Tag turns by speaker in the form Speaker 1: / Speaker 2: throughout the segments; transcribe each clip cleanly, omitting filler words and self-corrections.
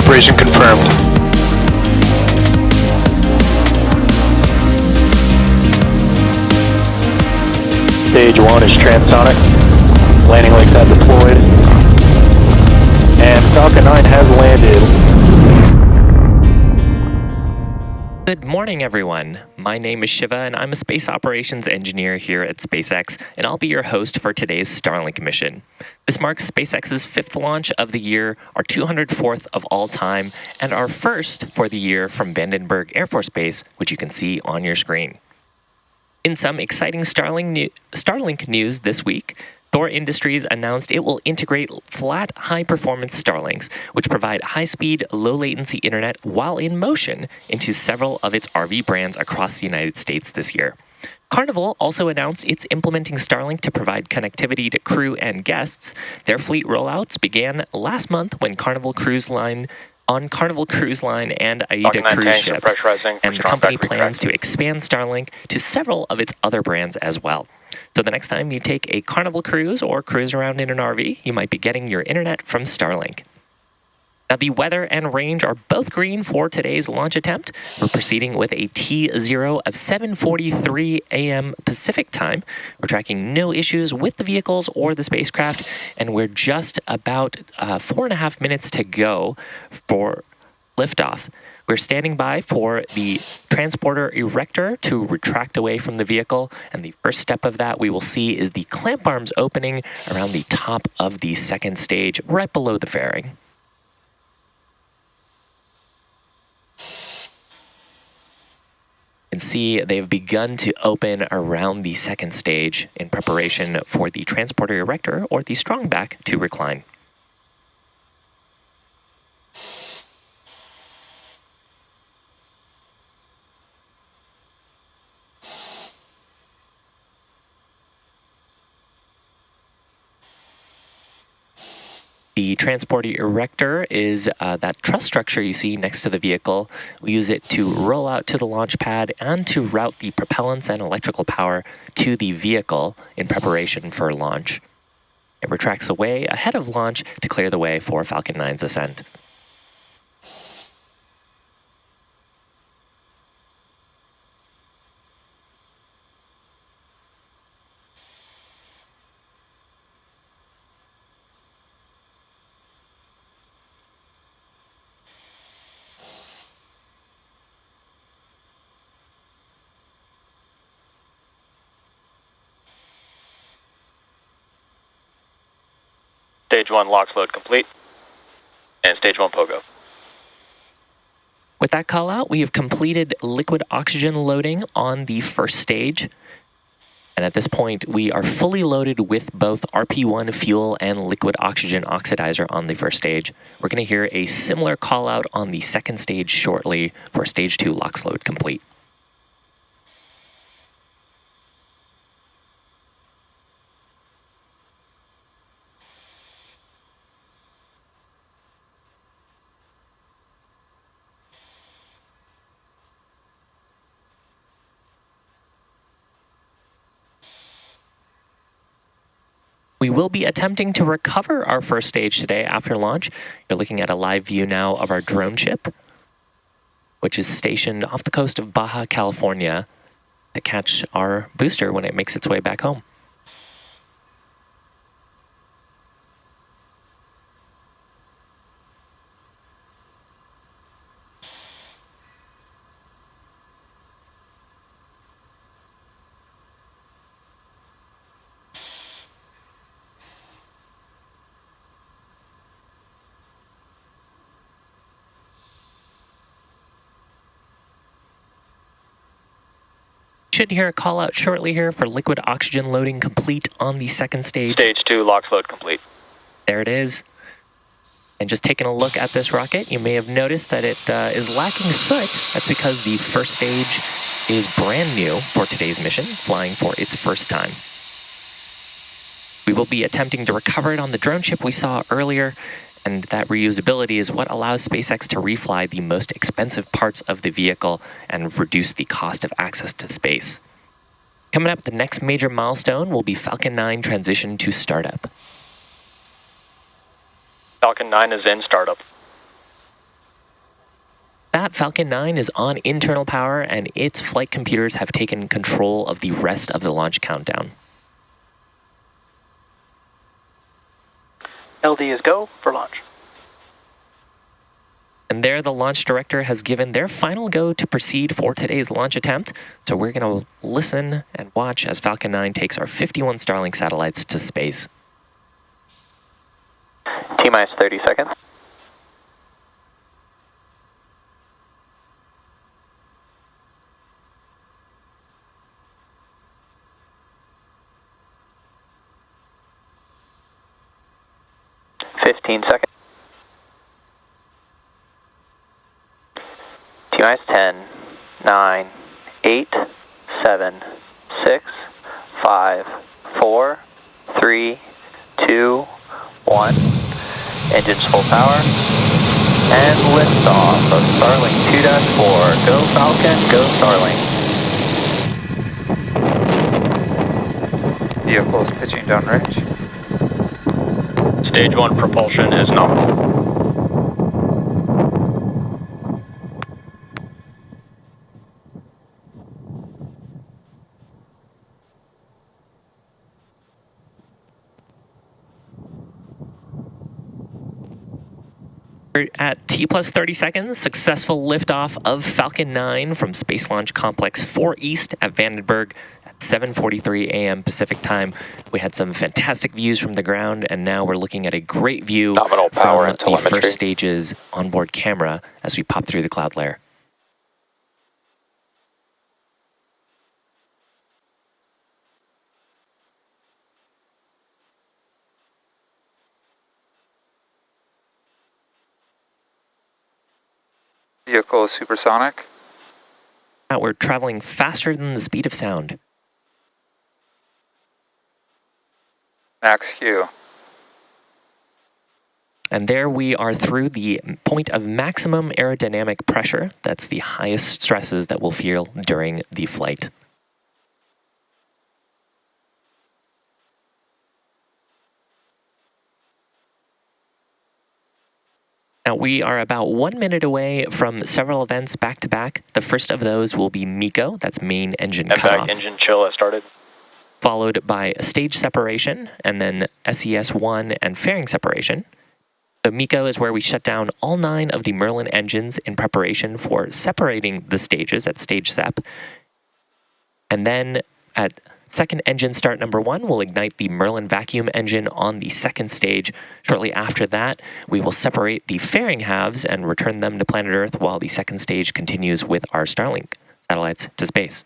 Speaker 1: separation confirmed. Stage 1 is transonic. Landing legs have deployed. And Falcon 9 has landed.
Speaker 2: Good morning, everyone. My name is Shiva, and I'm a space operations engineer here at SpaceX, and I'll be your host for today's Starlink mission. This marks SpaceX's 5th launch of the year, our 204th of all time, and our first for the year from Vandenberg Air Force Base, which you can see on your screen. In some exciting Starlink news this week, Thor Industries announced it will integrate flat, high-performance Starlinks, which provide high-speed, low-latency internet while in motion into several of its RV brands across the United States this year. Carnival also announced it's implementing Starlink to provide connectivity to crew and guests. Their fleet rollouts began last month when Carnival Cruise Line and AIDA cruise ships, and the company plans to expand Starlink to several of its other brands as well. So the next time you take a Carnival cruise or cruise around in an RV, you might be getting your internet from Starlink. Now, the weather and range are both green for today's launch attempt. We're proceeding with a T0 of 7:43 a.m. Pacific time. We're tracking no issues with the vehicles or the spacecraft, and we're just about 4.5 minutes to go for liftoff. We're standing by for the transporter erector to retract away from the vehicle, and the first step of that we will see is the clamp arms opening around the top of the second stage, right below the fairing. You can see they've begun to open around the second stage in preparation for the transporter erector or the strongback to recline. The transporter erector is that truss structure you see next to the vehicle. We use it to roll out to the launch pad and to route the propellants and electrical power to the vehicle in preparation for launch. It retracts away ahead of launch to clear the way for Falcon 9's ascent.
Speaker 3: Stage 1 LOX load complete, and Stage 1 POGO.
Speaker 2: With that call out, we have completed liquid oxygen loading on the first stage. And at this point, we are fully loaded with both RP1 fuel and liquid oxygen oxidizer on the first stage. We're going to hear a similar call out on the second stage shortly for Stage 2 LOX load complete. We will be attempting to recover our first stage today after launch. You're looking at a live view now of our drone ship, which is stationed off the coast of Baja California to catch our booster when it makes its way back home. Should hear a call out shortly here for liquid oxygen loading complete on the second stage.
Speaker 3: Stage 2 LOX load complete.
Speaker 2: There it is. And just taking a look at this rocket, you may have noticed that it is lacking soot. That's because the first stage is brand new for today's mission, flying for its first time. We will be attempting to recover it on the drone ship we saw earlier, and that reusability is what allows SpaceX to refly the most expensive parts of the vehicle and reduce the cost of access to space. Coming up, the next major milestone will be Falcon 9 transition to startup.
Speaker 3: Falcon 9 is in startup.
Speaker 2: that, Falcon 9 is on internal power and its flight computers have taken control of the rest of the launch countdown.
Speaker 3: LD is go for launch.
Speaker 2: And there, the launch director has given their final go to proceed for today's launch attempt. So we're going to listen and watch as Falcon 9 takes our 51 Starlink satellites to space.
Speaker 3: T-minus 30 seconds. Seconds. T-minus 10, 9, 8, 7, 6, 5, 4, 3, 2, 1. Engines full power. And liftoff of Starlink 2-4. Go Falcon, go Starlink.
Speaker 4: Vehicles pitching downrange.
Speaker 3: Stage 1 propulsion is nominal.
Speaker 2: We're at T plus 30 seconds, successful liftoff of Falcon 9 from Space Launch Complex 4 East at Vandenberg at 7:43 a.m. Pacific time. We had some fantastic views from the ground, and now we're looking at a great view
Speaker 3: Nominal power
Speaker 2: from
Speaker 3: and telemetry.
Speaker 2: the first stage's onboard camera as we pop through the cloud layer.
Speaker 4: Vehicle is supersonic.
Speaker 2: Now we're traveling faster than the speed of sound.
Speaker 4: Max Q.
Speaker 2: And there we are through the point of maximum aerodynamic pressure. That's the highest stresses that we'll feel during the flight. Now we are about 1 minute away from several events back to back. The first of those will be MECO, that's main engine cutoff.
Speaker 3: Engine chill has started.
Speaker 2: Followed by a stage separation, and then SES-1 and fairing separation. So MECO is where we shut down all 9 of the Merlin engines in preparation for separating the stages at stage sep. And then at second engine start number 1, we'll ignite the Merlin vacuum engine on the second stage. Shortly after that, we will separate the fairing halves and return them to planet Earth while the second stage continues with our Starlink satellites to space.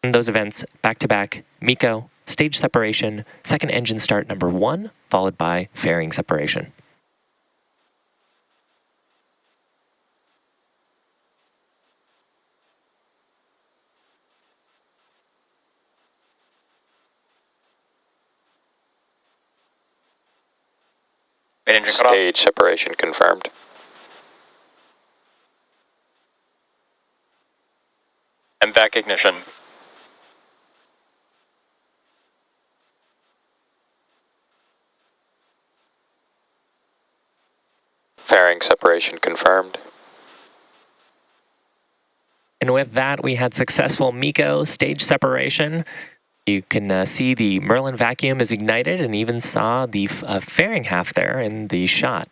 Speaker 2: And those events back to back, MECO, stage separation, second engine start number 1, followed by fairing separation.
Speaker 3: Stage separation confirmed. And back ignition. Fairing separation confirmed.
Speaker 2: And with that, we had successful MECO stage separation. You can see the Merlin vacuum is ignited and even saw the fairing half there in the shot.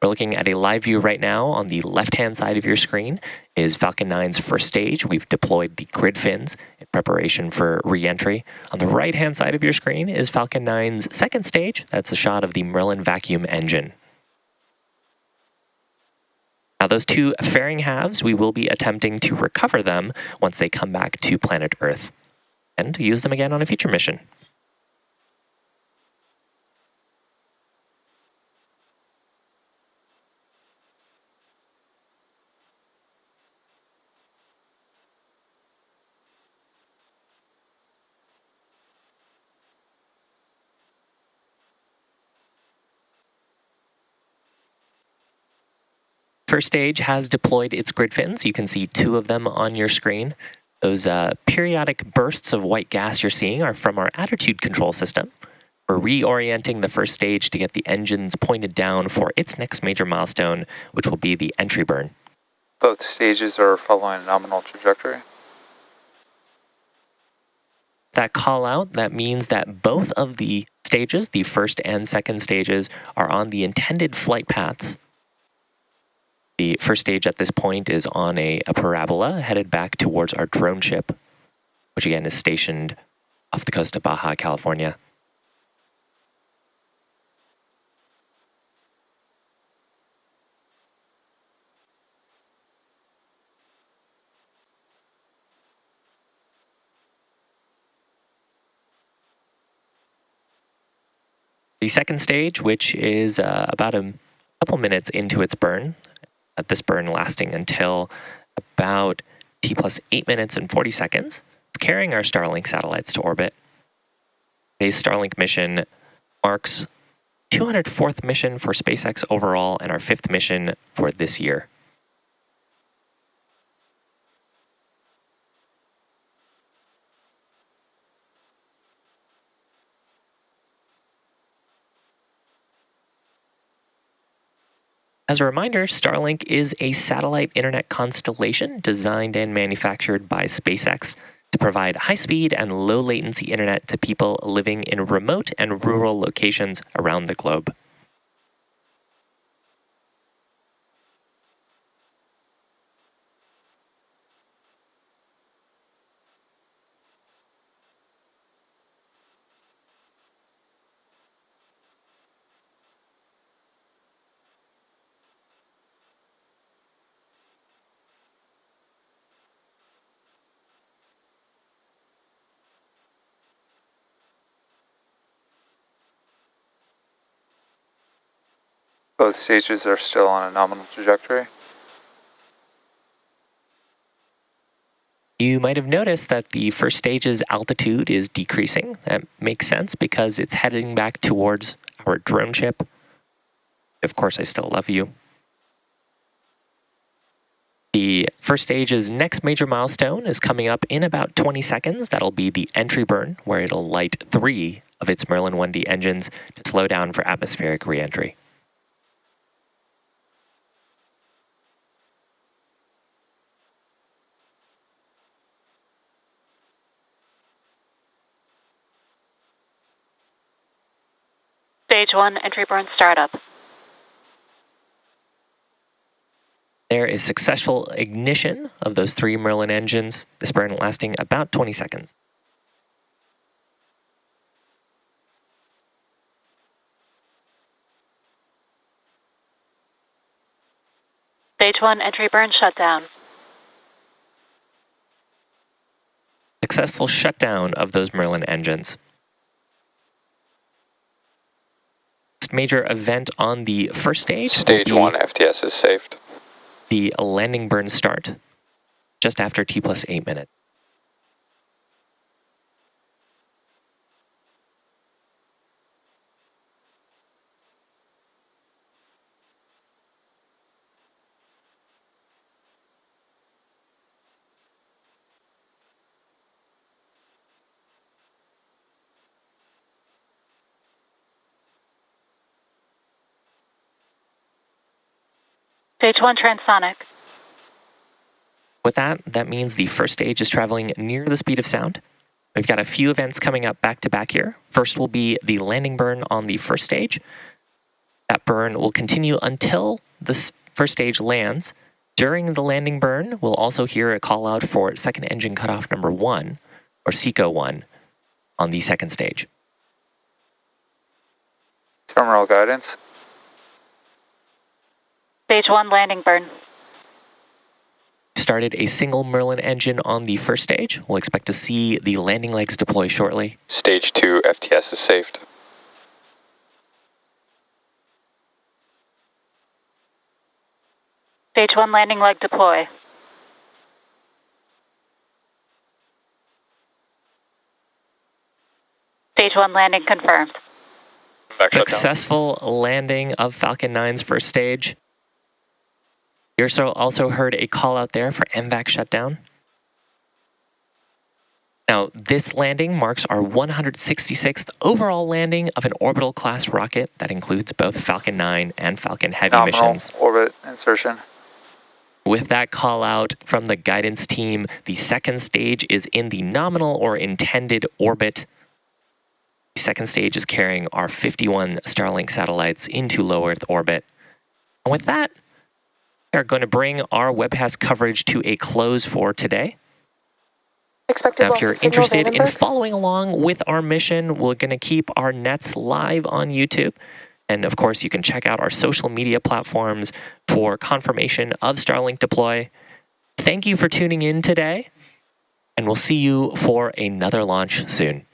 Speaker 2: We're looking at a live view right now. On the left-hand side of your screen is Falcon 9's first stage. We've deployed the grid fins in preparation for re-entry. On the right-hand side of your screen is Falcon 9's second stage. That's a shot of the Merlin vacuum engine. Now those 2 fairing halves, we will be attempting to recover them once they come back to planet Earth, and use them again on a future mission. First stage has deployed its grid fins. You can see 2 of them on your screen. Those periodic bursts of white gas you're seeing are from our attitude control system. We're reorienting the first stage to get the engines pointed down for its next major milestone, which will be the entry burn.
Speaker 4: Both stages are following a nominal trajectory.
Speaker 2: That call out, that means that both of the stages, the first and second stages, are on the intended flight paths. The first stage at this point is on a parabola headed back towards our drone ship, which again is stationed off the coast of Baja, California. The second stage, which is about a couple minutes into its burn, this burn lasting until about T plus 8 minutes and 40 seconds, it's carrying our Starlink satellites to orbit. Today's Starlink mission marks 204th mission for SpaceX overall and our 5th mission for this year. As a reminder, Starlink is a satellite internet constellation designed and manufactured by SpaceX to provide high-speed and low-latency internet to people living in remote and rural locations around the globe.
Speaker 4: Both stages are still on a nominal trajectory.
Speaker 2: You might have noticed that the first stage's altitude is decreasing. That makes sense because it's heading back towards our drone ship. Of course, I still love you. The first stage's next major milestone is coming up in about 20 seconds. That'll be the entry burn, where it'll light 3 of its Merlin 1D engines to slow down for atmospheric re-entry.
Speaker 5: Stage 1 entry burn startup.
Speaker 2: There is successful ignition of those 3 Merlin engines, this burn lasting about 20 seconds.
Speaker 5: Stage 1 entry burn shutdown.
Speaker 2: Successful shutdown of those Merlin engines. Major event on the first stage.
Speaker 4: Stage 1 FTS is saved.
Speaker 2: The landing burn start just after T plus 8 minutes.
Speaker 5: Stage 1 transonic.
Speaker 2: With that means the first stage is traveling near the speed of sound. We've got a few events coming up back to back here. First will be the landing burn on the first stage. That burn will continue until the first stage lands. During the landing burn, we'll also hear a call out for second engine cutoff number 1, or SECO 1, on the second stage.
Speaker 4: Terminal guidance.
Speaker 5: Stage 1 landing burn.
Speaker 2: Started a single Merlin engine on the first stage. We'll expect to see the landing legs deploy shortly.
Speaker 4: Stage 2 FTS is saved.
Speaker 5: Stage 1 landing leg deploy. Stage 1 landing confirmed.
Speaker 2: Successful landing of Falcon 9's first stage. You also heard a call out there for MVAC shutdown. Now, this landing marks our 166th overall landing of an orbital-class rocket that includes both Falcon 9 and Falcon Heavy
Speaker 4: Nominal
Speaker 2: missions.
Speaker 4: orbit insertion.
Speaker 2: With that call out from the guidance team, the second stage is in the nominal or intended orbit. The second stage is carrying our 51 Starlink satellites into low Earth orbit. And with that, we are going to bring our webcast coverage to a close for today. Now, if you're interested in following along with our mission, we're going to keep our nets live on YouTube. And of course, you can check out our social media platforms for confirmation of Starlink deploy. Thank you for tuning in today, and we'll see you for another launch soon.